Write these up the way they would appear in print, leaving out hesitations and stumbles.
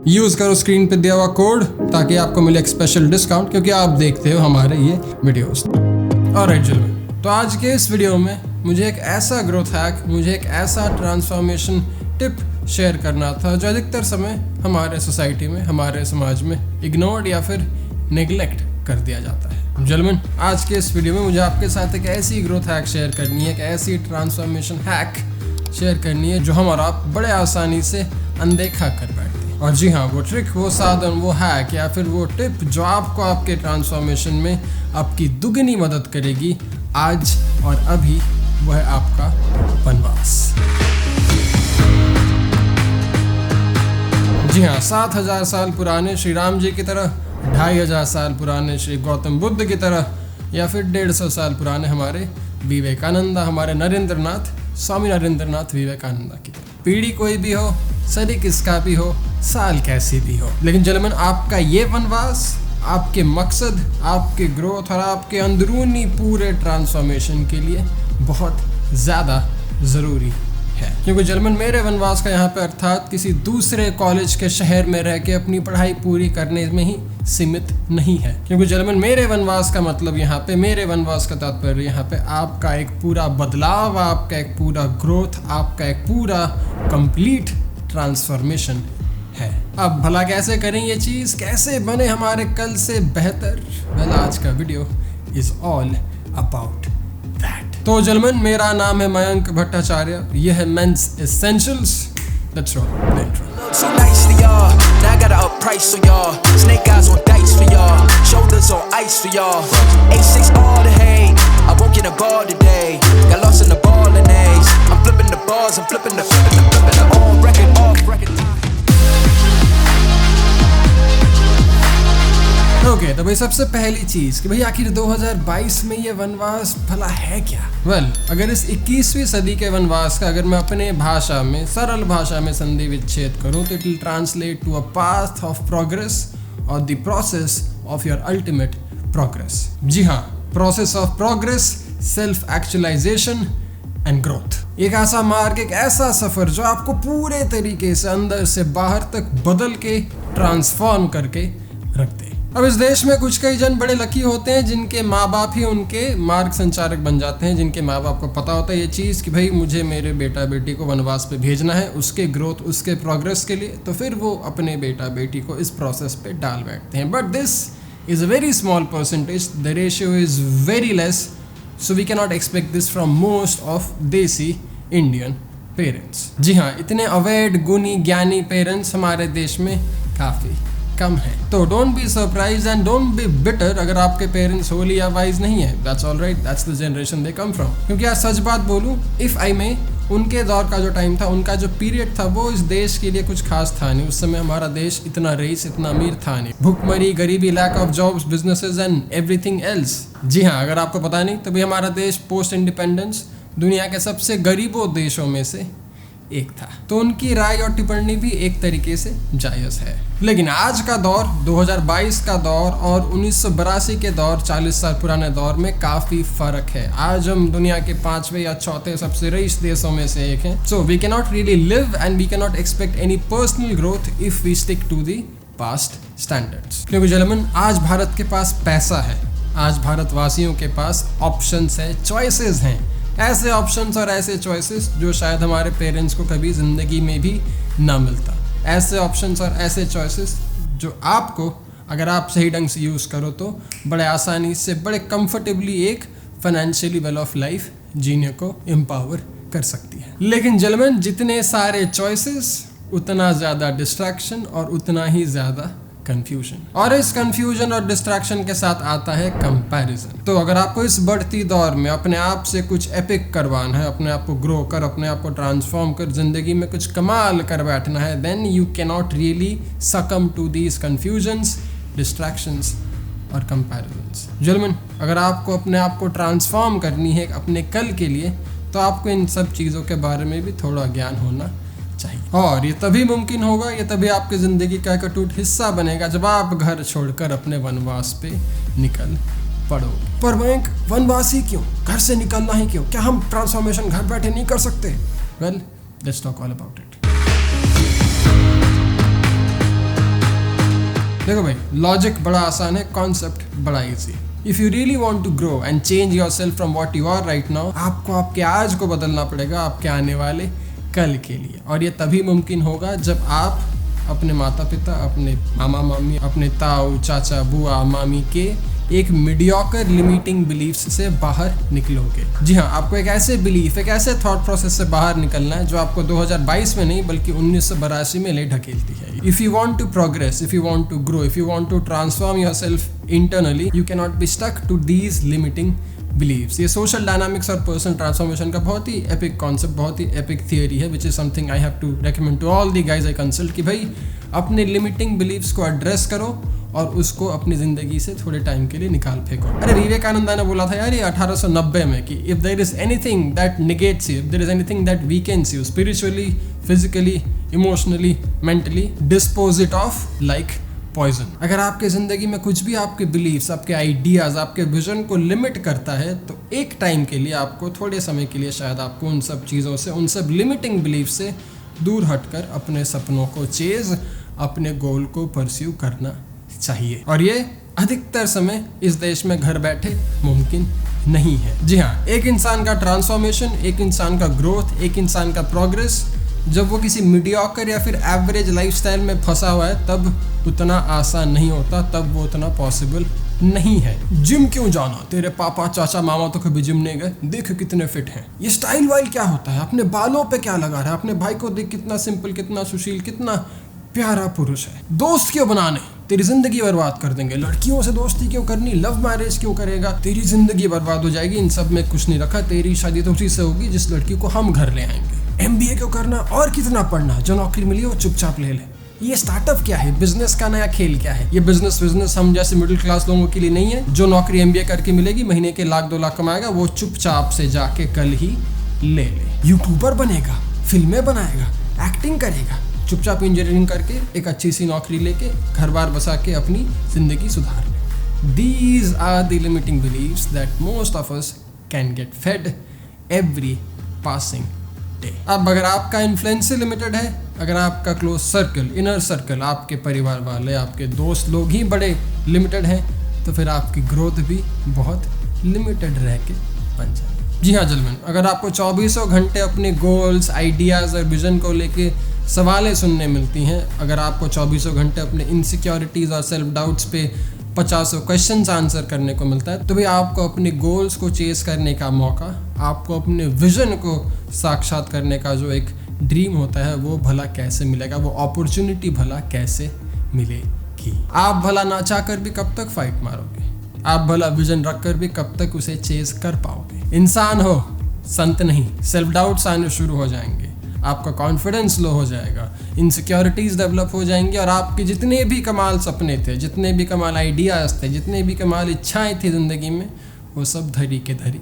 Use करो screen पे दिया हुआ कोड ताकि आपको मिले एक स्पेशल डिस्काउंट, क्योंकि आप देखते हो हमारे ये वीडियोस। ऑलराइट चिल्ड्रन, तो आज के इस वीडियो में मुझे एक ऐसा ग्रोथ हैक, मुझे एक ऐसा ट्रांसफॉर्मेशन टिप शेयर करना था जो अधिकतर समय हमारे सोसाइटी में, हमारे समाज में इग्नोर्ड या फिर नेग्लेक्ट कर दिया जाता है। चिल्ड्रन, आज के इस वीडियो में मुझे आपके साथ एक ऐसी ग्रोथ हैक शेयर करनी है, एक ऐसी ट्रांसफॉर्मेशन हैक शेयर करनी है जो हम और आप बड़े आसानी से अनदेखा कर बैठते हैं। और जी हाँ, वो ट्रिक, वो साधन, वो हैक या फिर वो टिप जो आपको आपके ट्रांसफॉर्मेशन में आपकी दुगनी मदद करेगी आज और अभी, वो है आपका वनवास। जी हाँ, 7000 साल पुराने श्री राम जी की तरह, 2500 साल पुराने श्री गौतम बुद्ध की तरह, या फिर 150 साल पुराने हमारे विवेकानंदा, हमारे नरेंद्रनाथ, स्वामी नरेंद्रनाथ विवेकानंदा की तरह। पीढ़ी कोई भी हो, सदी किसका भी हो, साल कैसी भी हो, लेकिन जलमन आपका ये वनवास आपके मकसद, आपके ग्रोथ और आपके अंदरूनी पूरे ट्रांसफॉर्मेशन के लिए बहुत ज़्यादा ज़रूरी है। क्योंकि जलमन मेरे वनवास का यहाँ पे अर्थात किसी दूसरे कॉलेज के शहर में रह के अपनी पढ़ाई पूरी करने में ही सीमित नहीं है। क्योंकि जलमन मेरे वनवास का मतलब यहाँ पे, मेरे वनवास का तात्पर्य यहाँ पे आपका एक पूरा बदलाव, आपका एक पूरा ग्रोथ, आपका एक पूरा कंप्लीट ट्रांसफॉर्मेशन है। अब भला कैसे करें ये चीज़, कैसे बने हमारे कल से बेहतर? वेल, आज का video is all about that. तो जलमन, मेरा नाम है मयंक भट्टाचार्य, यह है men's essentials. Let's roll the intro. So nice to y'all, now I got a up price for y'all. Snake eyes on dice for y'all, shoulders on ice for y'all. A6 all the hate, I won't get a ball today. Got lost in the ball and A's. I'm flipping the balls, I'm flipping the on record, off record. Okay, तो भाई सबसे पहली चीज़ कि भाई आखिर 2022 में ये वनवास भला है क्या? वेल, अगर इस 21वीं सदी के वनवास का अगर मैं अपने भाषा में, सरल भाषा में संधि विच्छेद करूँ तो it will translate to a path of progress और the process of your ultimate progress. जी हाँ, process of progress, self actualization and growth. एक ऐसा मार्ग, एक ऐसा सफ़र जो आपको पूरे तरीके से अंदर से बाहर तक बदल के ट्रांसफॉर्म करके रखते। अब इस देश में कुछ कई जन बड़े लकी होते हैं जिनके माँ बाप ही उनके मार्ग संचारक बन जाते हैं, जिनके माँ बाप को पता होता है ये चीज़ कि भाई मुझे मेरे बेटा बेटी को वनवास पे भेजना है उसके ग्रोथ, उसके प्रोग्रेस के लिए, तो फिर वो अपने बेटा बेटी को इस प्रोसेस पे डाल बैठते हैं। But this is a very small percentage, the ratio is very less, so we can not expect this from most of desi Indian parents. जी हाँ, इतने अवेड, गुणी, ज्ञानी पेरेंट्स हमारे देश में काफ़ी कम है। तो don't be surprise and don't be bitter अगर आपके पेरेंट्स होली या वाइज नहीं है। That's all right, that's the generation they come from. क्योंकि आज सच बात बोलूं, इफ आई मे, उनके दौर का जो टाइम था, उनका जो पीरियड था, वो इस देश के लिए कुछ खास था नहीं। उस समय हमारा देश इतना रईस, इतना अमीर था नहीं। भुखमरी, गरीबी, lack of jobs, businesses and everything else. जी हाँ, अगर आपको पता नहीं तो भी हमारा देश पोस्ट इंडिपेंडेंस दुनिया के सबसे गरीबों देशों में से एक था। तो उनकी राय और टिप्पणी भी एक तरीके से जायज़ है। लेकिन आज का दौर, 2022 का दौर और 1982 के दौर, 40 साल पुराने दौर में काफ़ी फ़र्क है। आज हम दुनिया के 5वें या 4थे सबसे रईस देशों में से एक हैं। So we can not really live and we can not expect any personal growth if we stick to the past standards. क्योंकि जलमन, आज भारत के पास पैसा है, आज भारतवासियों के पास ऑप्शंस है, चॉइसेस हैं, ऐसे ऑप्शंस और ऐसे चॉइसेस जो शायद हमारे पेरेंट्स को कभी ज़िंदगी में भी ना मिलता। ऐसे ऑप्शंस और ऐसे चॉइसेस जो आपको, अगर आप सही ढंग से यूज़ करो तो बड़े आसानी से, बड़े कंफर्टेबली एक फाइनेंशियली वेल ऑफ लाइफ जीने को एम्पावर कर सकती है। लेकिन जलमन, जितने सारे चॉइसेस उतना ज़्यादा डिस्ट्रैक्शन और उतना ही ज़्यादा कंफ्यूजन, और इस कंफ्यूजन और डिस्ट्रैक्शन के साथ आता है कंपैरिजन। तो अगर आपको इस बढ़ती दौर में अपने आप से कुछ एपिक करवाना है, अपने आप को ग्रो कर, अपने आप को ट्रांसफॉर्म कर, जिंदगी में कुछ कमाल कर बैठना है, then you can not really succumb to these confusions, distractions और कंपैरिजन्स। जलमन, अगर आपको अपने आप को ट्रांसफॉर्म करनी है अपने कल के लिए, तो आपको इन सब चीज़ों के बारे में भी थोड़ा ज्ञान होना चाहिए। और ये तभी मुमकिन होगा, ये तभी आपकी ज़िंदगी का एक अटूट हिस्सा बनेगा जब आप घर छोड़कर अपने वनवास पे निकल पड़ोगे। पर बैंक, वनवासी क्यों? घर से निकलना ही क्यों? क्या हम ट्रांसफॉर्मेशन घर बैठे नहीं कर सकते? Well, let's talk all about it. देखो भाई, लॉजिक बड़ा आसान है, कॉन्सेप्ट बड़ा easy. If you really want to grow and change yourself from what you are right now, आपको आपके आज को बदलना पड़ेगा आपके आने वाले कल के लिए। और ये तभी मुमकिन होगा जब आप अपने माता पिता, अपने मामा मामी, अपने ताऊ चाचा बुआ मामी के एक मीडियोकर लिमिटिंग बिलीफ्स से बाहर निकलोगे। जी हाँ, आपको एक ऐसे बिलीफ, एक ऐसे थॉट प्रोसेस से बाहर निकलना है जो आपको 2022 में नहीं बल्कि 1982 में ले ढकेलती है। If you want to progress, if you want to grow, if you want to transform yourself internally, you can not be stuck to these limiting beliefs. ये सोशल डायनामिक्स और पर्सनल ट्रांसफॉर्मेशन का बहुत ही एपिक कॉन्सेप्ट, बहुत ही epic theory है, which is something I have to recommend to all the guys I consult कि भाई अपने limiting beliefs को एड्रेस करो और उसको अपनी ज़िंदगी से थोड़े टाइम के लिए निकाल फेंको। अरे विवेकानंद ने बोला था यार ये 1890 में कि if there is anything that negates you, if there is anything that weakens you spiritually, physically, emotionally, mentally, dispose it off like poison. अगर आपके ज़िंदगी में कुछ भी आपके बिलीव्स, आपके आइडियाज़, आपके विजन को लिमिट करता है तो एक टाइम के लिए आपको, थोड़े समय के लिए शायद आपको उन सब चीज़ों से, उन सब लिमिटिंग बिलीफ से दूर हटकर अपने सपनों को चेज़, अपने गोल को परस्यू करना चाहिए। और ये अधिकतर समय इस देश में घर बैठे मुमकिन नहीं है। जी हाँ, एक इंसान का ट्रांसफॉर्मेशन, एक इंसान का ग्रोथ, एक इंसान का प्रोग्रेस जब वो किसी मीडियोकर या फिर एवरेज लाइफस्टाइल में फंसा हुआ है तब उतना आसान नहीं होता, तब वो उतना पॉसिबल नहीं है। जिम क्यों जाना, तेरे पापा चाचा मामा तो कभी जिम नहीं गए, देख कितने फिट हैं। ये स्टाइल वाइल क्या होता है, अपने बालों पे क्या लगा रहा है, अपने भाई को देख कितना सिंपल, कितना सुशील, कितना प्यारा पुरुष है। दोस्त क्यों बनाने, तेरी जिंदगी बर्बाद कर देंगे। लड़कियों से दोस्ती क्यों करनी, लव मैरिज क्यों करेगा, तेरी जिंदगी बर्बाद हो जाएगी। इन सब में कुछ नहीं रखा, तेरी शादी तो उसी से होगी जिस लड़की को हम घर ले आएंगे। MBA क्यों करना, और कितना पढ़ना, जो नौकरी मिली वो चुपचाप ले ले। ये स्टार्टअप क्या है, बिजनेस का नया खेल क्या है। ये बिजनेस हम जैसे मिडिल क्लास लोगों के लिए नहीं है। जो नौकरी MBA करके मिलेगी, महीने के 1-2 लाख कमाएगा, वो चुपचाप से जाके कल ही ले ले। यूट्यूबर बनेगा, फिल्में बनाएगा, एक्टिंग करेगा, चुपचाप इंजीनियरिंग करके एक अच्छी सी नौकरी लेके घर बार बसा के अपनी जिंदगी सुधार ले। These are the limiting beliefs that most of us can get fed every passing day. अब अगर आपका इन्फ्लुएंस से लिमिटेड है, अगर आपका क्लोज सर्कल, इनर सर्कल, आपके परिवार वाले, आपके दोस्त लोग ही बड़े लिमिटेड हैं, तो फिर आपकी ग्रोथ भी बहुत लिमिटेड रह के बन जाए। जी हाँ जलमन, अगर आपको 24 घंटे अपने गोल्स, आइडियाज़ और विजन को लेके सवालें सुनने मिलती हैं, अगर आपको 24 घंटे अपने इनसिक्योरिटीज़ और सेल्फ डाउट्स पे 50 क्वेश्चंस आंसर करने को मिलता है, तो भी आपको अपने गोल्स को चेस करने का मौका, आपको अपने विजन को साक्षात करने का जो एक ड्रीम होता है वो भला कैसे मिलेगा, वो अपॉर्चुनिटी भला कैसे मिलेगी। आप भला ना चाहकर भी कब तक फाइट मारोगे, आप भला विजन रखकर भी कब तक उसे चेस कर पाओगे। इंसान हो, संत नहीं। सेल्फ डाउट्स आने शुरू हो जाएंगे, आपका कॉन्फिडेंस लो हो जाएगा, इनसिक्योरिटीज़ डेवलप हो जाएंगी और आपके जितने भी कमाल सपने थे, जितने भी कमाल आइडियाज़ थे, जितने भी कमाल इच्छाएं थी ज़िंदगी में, वो सब धरी के धरी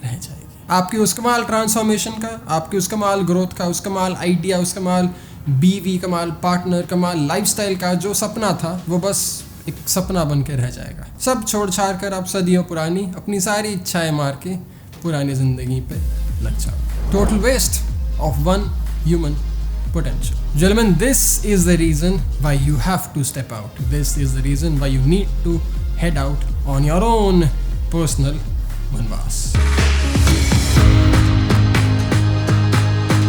रह जाएगी। आपकी उस कमाल ट्रांसफॉर्मेशन का, आपकी उस कमाल ग्रोथ का, उस कमाल आइडिया, उस कमाल बीवी, कमाल पार्टनर, कमाल लाइफस्टाइल का जो सपना था वो बस एक सपना बन के रह जाएगा। सब छोड़ छाड़ कर आप सदियों पुरानी अपनी सारी इच्छाएं मार के पुरानी ज़िंदगी पे लग जाओ। Total waste of one human potential. Gentlemen, this is the reason why you have to step out. This is the reason why you need to head out on your own personal वनवास।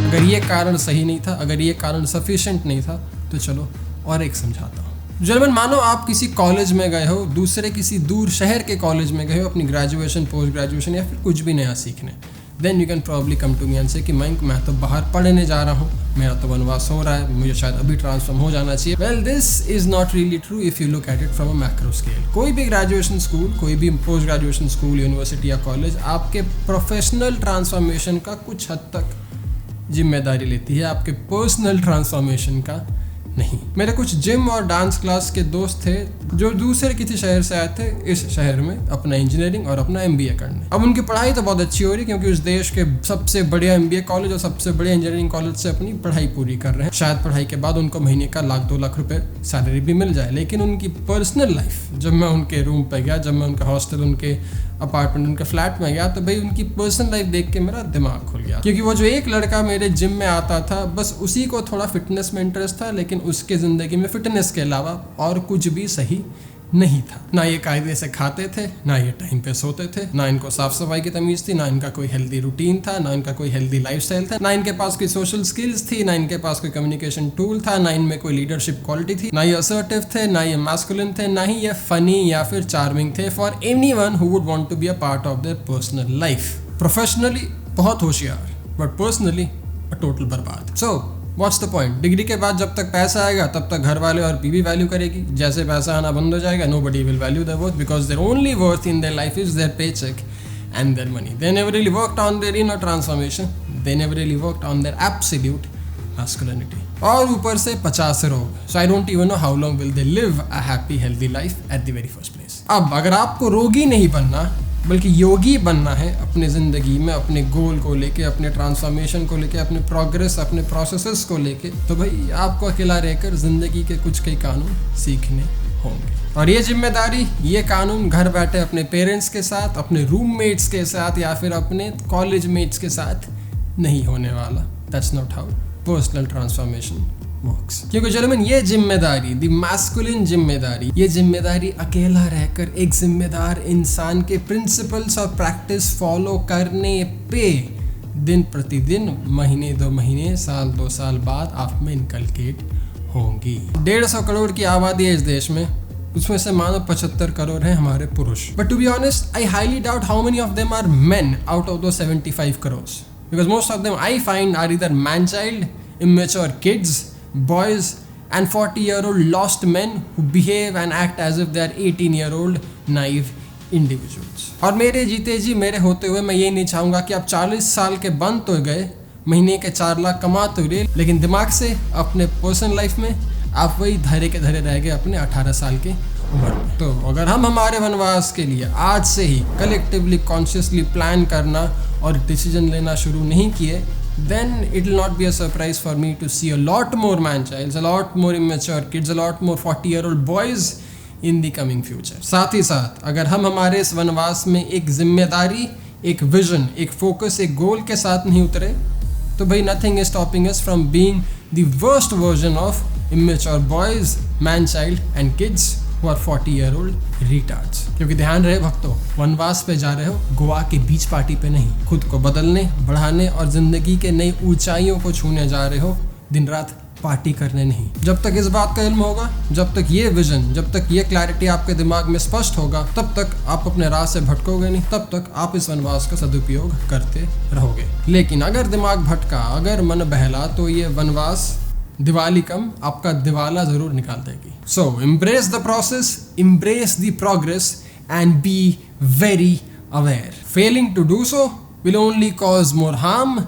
अगर ये कारण सही नहीं था, अगर ये कारण सफिशिएंट नहीं था, तो चलो और एक समझाता हूँ। जर्मन, मानो आप किसी कॉलेज में गए हो, दूसरे किसी दूर शहर के कॉलेज में गए हो अपनी ग्रेजुएशन, पोस्ट ग्रेजुएशन या फिर कुछ भी नया सीखने। Then you can probably come to me and say कि मैं तो बाहर पढ़ने जा रहा हूँ, मेरा तो वनवास हो रहा है, मुझे शायद अभी ट्रांसफॉर्म हो जाना चाहिए। Well, this is not really true if you look at it from a macro scale. कोई भी ग्रेजुएशन स्कूल, कोई भी पोस्ट ग्रेजुएशन स्कूल, यूनिवर्सिटी या कॉलेज आपके प्रोफेशनल ट्रांसफॉर्मेशन का कुछ हद तक जिम्मेदारी लेती है, आपके पर्सनल ट्रांसफॉर्मेशन का नहीं। मेरे कुछ जिम और डांस क्लास के दोस्त थे जो दूसरे किसी शहर से आए थे इस शहर में अपना इंजीनियरिंग और अपना MBA करने। अब उनकी पढ़ाई तो बहुत अच्छी हो रही क्योंकि उस देश के सबसे बढ़िया MBA कॉलेज और सबसे बढ़िया इंजीनियरिंग कॉलेज से अपनी पढ़ाई पूरी कर रहे हैं। शायद पढ़ाई के बाद उनको महीने का 1-2 लाख रुपए सैलरी भी मिल जाए, लेकिन उनकी पर्सनल लाइफ, जब मैं उनके रूम पे गया, जब मैं उनका हॉस्टल, उनके अपार्टमेंट, उनके फ्लैट में गया तो भाई उनकी पर्सनल लाइफ देख के मेरा दिमाग खुल गया, क्योंकि वो जो एक लड़का मेरे जिम में आता था बस उसी को थोड़ा फिटनेस में इंटरेस्ट था, लेकिन उसके ज़िंदगी में फिटनेस के अलावा और कुछ भी सही नहीं था। ना ये कायदे से खाते थे, ना ये टाइम पे सोते थे, ना इनको साफ सफाई की तमीज़ थी, ना इनका कोई हेल्दी रूटीन था, ना इनका कोई हेल्दी लाइफस्टाइल था, ना इनके पास कोई सोशल स्किल्स थी, ना इनके पास कोई कम्युनिकेशन टूल था, ना इनमें कोई लीडरशिप क्वालिटी थी, ना ये असर्टिव थे, ना ये मैस्कुलिन थे, ना ही ये फनी या फिर चार्मिंग थे for anyone who would want to be a part of their personal life. Professionally बहुत होशियार, बट पर्सनली अ टोटल बर्बाद। So what's the point? Degree के बाद जब तक पैसा आएगा तब तक घर वाले और बीवी वैल्यू करेगी, जैसे पैसा आना बंद हो जाएगा nobody will value their worth because their only worth in their life is their paycheck and their money. They never really worked on their inner transformation, they never really worked on their absolute masculinity. और ऊपर से 50 रोग, so I don't even know how long will they live a happy healthy life at the very first place. अब अगर आपको रोगी नहीं बनना बल्कि योगी बनना है अपने ज़िंदगी में, अपने गोल को लेके, अपने ट्रांसफॉर्मेशन को लेके, अपने प्रोग्रेस, अपने प्रोसेसेस को लेके, तो भाई आपको अकेला रहकर ज़िंदगी के कुछ कई कानून सीखने होंगे। और ये जिम्मेदारी, ये कानून घर बैठे अपने पेरेंट्स के साथ, अपने रूममेट्स के साथ या फिर अपने कॉलेज मेट्स के साथ नहीं होने वाला। That's not how personal transformation works. क्योंकि चलो ये जिम्मेदारी, द मैस्कुलिन जिम्मेदारी, ये जिम्मेदारी अकेला रहकर एक जिम्मेदार इंसान के प्रिंसिपल्स और प्रैक्टिस फॉलो करने पे दिन प्रतिदिन, महीने 2 महीने, साल 2 साल बाद आप में इनकलकेट होंगी। 150 करोड़ की आबादी है इस देश में, उसमें से मानो 75 करोड़ हैं हमारे पुरुष। But to be honest I highly doubt how many of them are men out of दो 75 crore, because most of them I find are either man child, immature kids, boys and 40-year-old lost men who behave and act as if they are 18-year-old naive individuals. और मेरे जीते जी मेरे होते हुए मैं ये नहीं चाहूँगा कि आप 40 साल के बन तो गए, महीने के 4 लाख कमा तो रहे, लेकिन दिमाग से अपने पर्सनल लाइफ में आप वही धरे के धरे रह गए अपने 18 साल के उम्र में। तो अगर हम हमारे वनवास के लिए आज से ही कलेक्टिवली कॉन्शियसली प्लान करना और डिसीजन लेना शुरू नहीं किए, then it will not be a surprise for me to see a lot more man-childs, a lot more immature kids, a lot more 40-year-old boys in the coming future. साथ ही साथ अगर हम हमारे इस वनवास में एक जिम्मेदारी, एक विजन, एक फोकस, एक गोल के साथ नहीं उतरे, तो भाई nothing is stopping us from being the worst version of immature boys, man-child and kids who are 40-year-old retards. क्योंकि ध्यान रहे भक्तों, वनवास पे जा रहे हो गोवा के बीच पार्टी पे नहीं, खुद को बदलने, बढ़ाने और जिंदगी के नई ऊंचाइयों को छूने जा रहे हो, दिन रात पार्टी करने नहीं। जब तक इस बात का इल्म होगा, जब तक ये विजन, जब तक ये क्लैरिटी आपके दिमाग में स्पष्ट होगा, तब तक आप अपने राह से भटकोगे नहीं, तब तक आप इस वनवास का सदुपयोग करते रहोगे। लेकिन अगर दिमाग भटका, अगर मन बहला, तो ये वनवास दिवाली कम आपका दिवाला जरूर निकाल देगी। सो embrace the process, embrace the progress and be very aware. Failing to do so will only cause more harm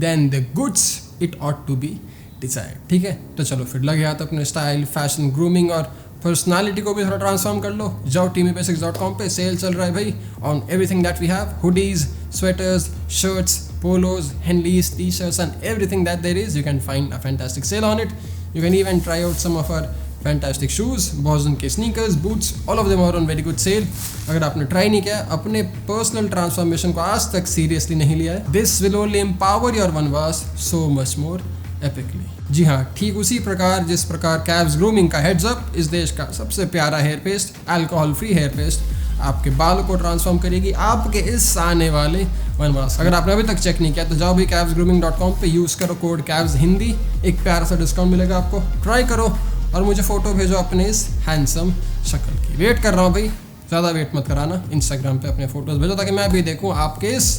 than the goods it ought to be desired. ठीक है, तो चलो फिर लगे हाथ अपने स्टाइल, फैशन, ग्रूमिंग और पर्सनालिटी को भी थोड़ा ट्रांसफॉर्म कर लो। जाओ teamybasics.com पे, सेल चल रहा है भाई on everything that we have, hoodies, sweaters, shirts, polos, Henleys, t-shirts and everything that there is. You can find a fantastic sale on it. You can even try out some of our fantastic shoes, Boson के sneakers, boots, all of them are on very good sale. अगर आपने try नहीं किया, अपने personal transformation को आज तक seriously नहीं लिया है, this will only empower your vanvas so much more epically. जी हाँ, ठीक उसी प्रकार जिस प्रकार कैव्स ग्रूमिंग का हेड्स अप इस देश का सबसे प्यारा hair paste, alcohol free hair paste, आपके बालों को ट्रांसफॉर्म करेगी आपके इस आने वाले वनवास। अगर आपने अभी तक चेक नहीं किया तो जाओ भी cavsgrooming.com पे यूज़ करो कोड कैव्स हिंदी, एक प्यारा सा डिस्काउंट मिलेगा आपको। ट्राई करो और मुझे फ़ोटो भेजो अपने इस हैंडसम शक्ल की। वेट कर रहा हूँ भाई, ज़्यादा वेट मत कराना, इंस्टाग्राम पे अपने फ़ोटोज़ भेजो ताकि मैं भी देखूँ आपके इस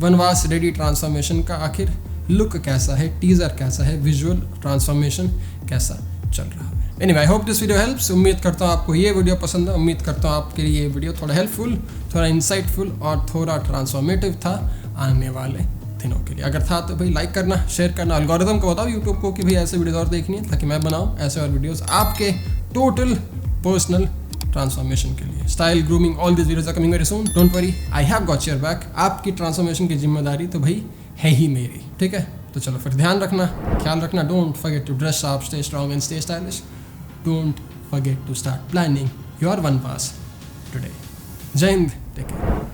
वनवास रेडी ट्रांसफॉर्मेशन का आखिर लुक कैसा है, टीज़र कैसा है, विजुअल ट्रांसफॉर्मेशन कैसा चल रहा है। Anyway, I hope this video helps. उम्मीद करता हूँ आपको ये वीडियो पसंद है, उम्मीद करता हूँ आपके लिए ये वीडियो थोड़ा हेल्पफुल, थोड़ा इंसाइटफुल और थोड़ा ट्रांसफॉर्मेटिव था आने वाले दिनों के लिए। अगर था तो भाई लाइक करना, शेयर करना, एल्गोरिथम को बताओ यूट्यूब को कि भाई ऐसे वीडियोस और देखनी है ताकि मैं बनाऊँ ऐसे और वीडियोस आपके टोटल पर्सनल ट्रांसफॉर्मेशन के लिए। Style, grooming, all this videos are coming very soon, don't worry, I have got your back. आपकी ट्रांसफॉर्मेशन की जिम्मेदारी तो भाई है ही मेरी, ठीक है? तो चलो फिर ध्यान रखना, ख्याल रखना, don't forget to dress up, stay strong and stay stylish, don't forget to start planning your one pass today. Jai Hind, take care.